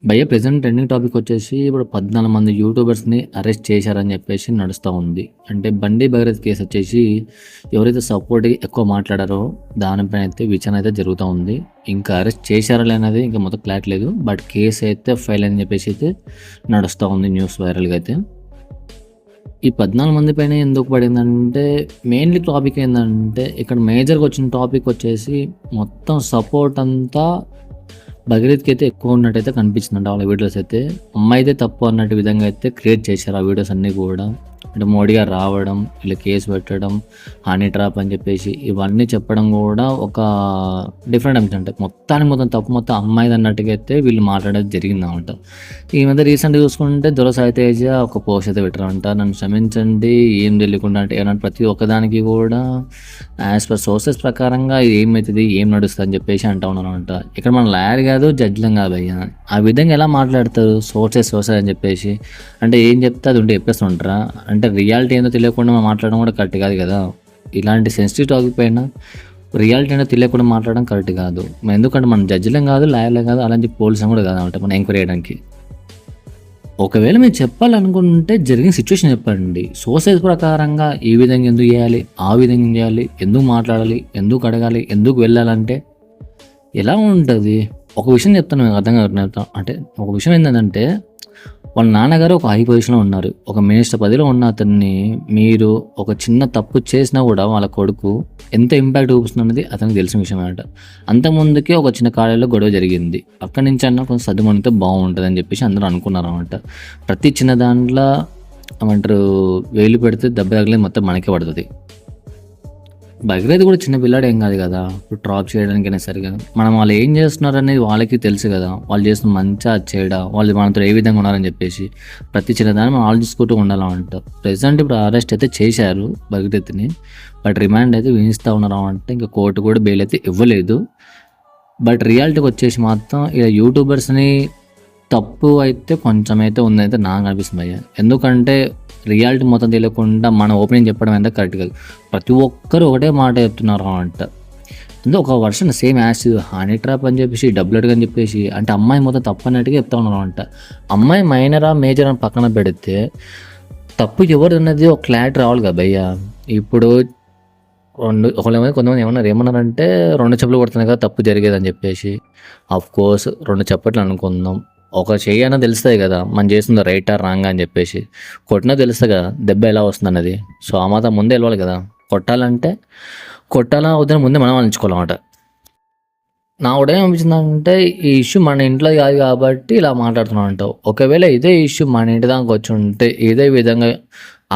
భయ్య present trending topic వచ్చేసి ఇప్పుడు 14 మంది యూట్యూబర్స్‌ని అరెస్ట్ చేశారని చెప్పేసి నడుస్తా ఉంది. అంటే బండి భగీరథ్ కేస్ వచ్చేసి ఎవరైతే సపోర్ట్‌గా ఎక్కువ మాట్లాడారో దానిపైన అయితే విచారణ అయితే జరుగుతా ఉంది. ఇంకా అరెస్ట్ చేశారా లేదనేది ఇంకా మొత్తం క్లారిటీ లేదు. బట్ కేస్ అయితే ఫైల్ అని చెప్పేసి అయితే నడుస్తా ఉంది న్యూస్ వైరల్‌గా అయితే. ఈ 14 మంది పైన ఎందుకు పడిందంటే మెయిన్‌లీ టాపిక్ ఏందంటే ఇక్కడ మేజర్‌గా వచ్చిన టాపిక్ వచ్చేసి మొత్తం సపోర్ట్ అంతా భగీరథ్‌కి అయితే ఎక్కువ ఉన్నట్టయితే కనిపించిందంట వాళ్ళ వీడియోస్ అయితే. అమ్మాయిదే తప్పు అన్నట్టు విధంగా అయితే క్రియేట్ చేశారు ఆ వీడియోస్ అన్నీ కూడా. అంటే మోడీ గారు రావడం, ఇలా కేసు పెట్టడం, హనీ ట్రాప్ అని చెప్పేసి ఇవన్నీ చెప్పడం కూడా ఒక డిఫరెంట్ అంశం. అంటే మొత్తానికి మొత్తం తప్పు మొత్తం అమ్మాయిది అన్నట్టుగా అయితే వీళ్ళు మాట్లాడేది జరిగిందనమాట. ఈ మధ్య రీసెంట్‌గా చూసుకుంటే దొర సాయితేజ ఒక పోస్ట్ అయితే పెట్టారంట. నన్ను క్షమించండి ఏం తెలియకుండా అంటే ఏమన్నా ప్రతి ఒక్కదానికి కూడా యాజ్ పర్ సోర్సెస్ ప్రకారంగా ఇది ఏమైతుంది, ఏం నడుస్తుంది అని చెప్పేసి అంటా ఉన్నారంట. ఇక్కడ మనం లాయర్ కాదు, జడ్జిలం కాదు భయ్యా. ఆ విధంగా ఎలా మాట్లాడతారు సోర్సెస్ అని చెప్పేసి. అంటే ఏం చెప్తే అది ఉంటే చెప్పేస్తుంటారా? అంటే రియాలిటీ ఏందో తెలియకుండా మనం మాట్లాడడం కూడా కరెక్ట్ కాదు కదా. ఇలాంటి సెన్సిటివ్ టాపిక్ పైన రియాలిటీ ఏందో తెలియకుండా మాట్లాడడం కరెక్ట్ కాదు. ఎందుకంటే మనం జడ్జిలం కాదు, లాయర్లం కాదు, అలాంటి పోలీసులు కూడా కాదు అనమాట మనం ఎంక్వైరీ చేయడానికి. ఒకవేళ మీరు చెప్పాలనుకుంటే జరిగిన సిచ్యువేషన్ చెప్పండి. సోర్సెస్ ప్రకారంగా ఈ విధంగా ఎందుకు చేయాలి, ఆ విధంగా చేయాలి, ఎందుకు మాట్లాడాలి, ఎందుకు అడగాలి, ఎందుకు వెళ్ళాలంటే ఎలా ఉంటుంది? ఒక విషయం చెప్తాను మీకు అర్థం కాదు. అంటే ఒక విషయం ఏంటంటే వాళ్ళ నాన్నగారు ఒక హై పొజిషన్‌లో ఉన్నారు. ఒక మినిస్టర్ పదవిలో ఉన్న అతన్ని మీరు ఒక చిన్న తప్పు చేసినా కూడా వాళ్ళ కొడుకు ఎంత ఇంపాక్ట్ చూపిస్తుందనేది అతనికి తెలిసిన విషయమే అనమాట. అంతకుముందుకే ఒక చిన్న కాలేజీలో గొడవ జరిగింది. అక్కడి నుంచి అన్నా కొంచెం సద్దుమణిగితే బాగుంటుందని చెప్పేసి అందరూ అనుకున్నారనమాట. ప్రతి చిన్న దాంట్లో ఏమంటారు వేలు పెడితే దెబ్బ తగిలేది మొత్తం మనకే పడుతుంది. భగీరథ్ కూడా చిన్న పిల్లాడు ఏం కాదు కదా. ఇప్పుడు డ్రాప్ చేయడానికైనా సరిగా మనం వాళ్ళు ఏం చేస్తున్నారు అనేది వాళ్ళకి తెలుసు కదా. వాళ్ళు చేస్తున్న మంచా చెడా, వాళ్ళు మనతో ఏ విధంగా ఉన్నారని చెప్పేసి ప్రతి చిన్నదాన్ని మనం ఆలోచించుకుంటూ ఉండాలంట. ప్రెసెంట్ ఇప్పుడు అరెస్ట్ అయితే చేశారు భగీరథ్ని. బట్ రిమాండ్ అయితే విధిస్తూ ఉన్నారు అంటే ఇంకా కోర్టు కూడా బెయిల్ అయితే ఇవ్వలేదు. బట్ రియాలిటీకి వచ్చేసి మాత్రం ఇలా యూట్యూబర్స్ని తప్పు అయితే కొంచెం అయితే ఉందైతే నాకు అనిపిస్తుంది భయ్య. ఎందుకంటే రియాలిటీ మొత్తం తెలియకుండా మన ఓపెనింగ్ చెప్పడం అయితే కరెక్ట్ కాదు. ప్రతి ఒక్కరు ఒకటే మాట చెప్తున్నారు అంట. అంటే ఒక version same as honey trap అని చెప్పేసి డబ్బులు అడగని చెప్పేసి అంటే అమ్మాయి మొత్తం తప్పు అన్నట్టుగా చెప్తా ఉన్నారు అంట. అమ్మాయి మైనరా మేజర్ అని పక్కన పెడితే తప్పు ఎవరు అన్నది ఒక క్లారిటీ రావాలి కదా భయ్య. ఇప్పుడు కొంతమంది ఏమన్నారంటే 2 చెప్పులు కొడుతున్నాయి కదా తప్పు జరిగేదని చెప్పేసి. ఆఫ్ కోర్స్ 2 చప్పట్లు అనుకుందాం. ఒక చెయ్యి అన్న తెలుస్తుంది కదా మనం చేస్తుంది రైటా రాంగా అని చెప్పేసి. కొట్టినా తెలుస్తుంది కదా దెబ్బ ఎలా వస్తుంది అన్నది. సో ఆ మాత్రం ముందే వెళ్ళాలి కదా. కొట్టాలంటే కొట్టాలా వద్దని ముందే మనం ఆలోచించుకోవాలన్నమాట. నా ఏమనిపించిందంటే ఈ ఇష్యూ మన ఇంట్లో కాదు కాబట్టి ఇలా మాట్లాడుతున్నాం అంటావు. ఒకవేళ ఇదే ఇష్యూ మన ఇంటి దాకా వచ్చి ఉంటే ఇదే విధంగా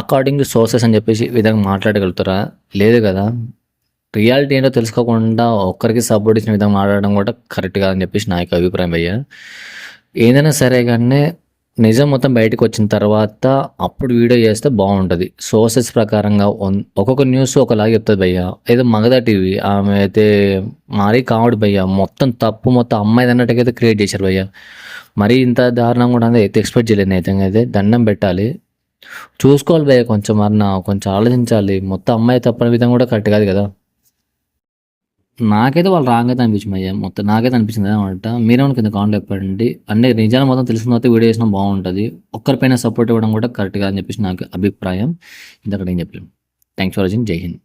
అకార్డింగ్ టు సోర్సెస్ అని చెప్పేసి ఈ విధంగా మాట్లాడగలుగుతారా? లేదు కదా. రియాలిటీ ఏంటో తెలుసుకోకుండా ఒక్కరికి సపోర్ట్ ఇచ్చిన విధంగా మాట్లాడడం కూడా కరెక్ట్ కాదని చెప్పేసి నా యొక్క అభిప్రాయం భయ్య. ఏదైనా సరే కానీ నిజం మొత్తం బయటకు వచ్చిన తర్వాత అప్పుడు వీడియో చేస్తే బాగుంటుంది. సోర్సెస్ ప్రకారంగా ఒక్కొక్క న్యూస్ ఒకలాగా చెప్తుంది భయ్య. ఏదో మగధ టీవీ ఆమె అయితే మరీ కామెడీ భయ్య. మొత్తం తప్పు మొత్తం అమ్మాయిది అన్నట్టుగా క్రియేట్ చేశారు భయ్య. మరీ ఇంత దారుణంగా కూడా అయితే ఎక్స్పెక్ట్ చేయలేదు అయితే దండం పెట్టాలి. చూసుకోవాలి భయ్య కొంచెం కొంచెం ఆలోచించాలి. మొత్తం అమ్మాయి తప్పని విధంగా కూడా కరెక్ట్ కాదు కదా. నాకైతే వాళ్ళు రాంగ్ అయితే అనిపించింది అయ్యా. మొత్తం నాకైతే అనిపించింది అనమాట. మీరేమన్నా కింద కామెంట్ చెప్పండి. అంటే నిజాలు మొత్తం తెలిసిన తర్వాత వీడియో చేసినా బాగుంటుంది. ఒక్కరిపైన సపోర్ట్ ఇవ్వడం కూడా కరెక్ట్ కాదని చెప్పేసి నాకు అభిప్రాయం. ఇంతకడ ఏం చెప్పలేము. Thanks for watching. జై హింద్.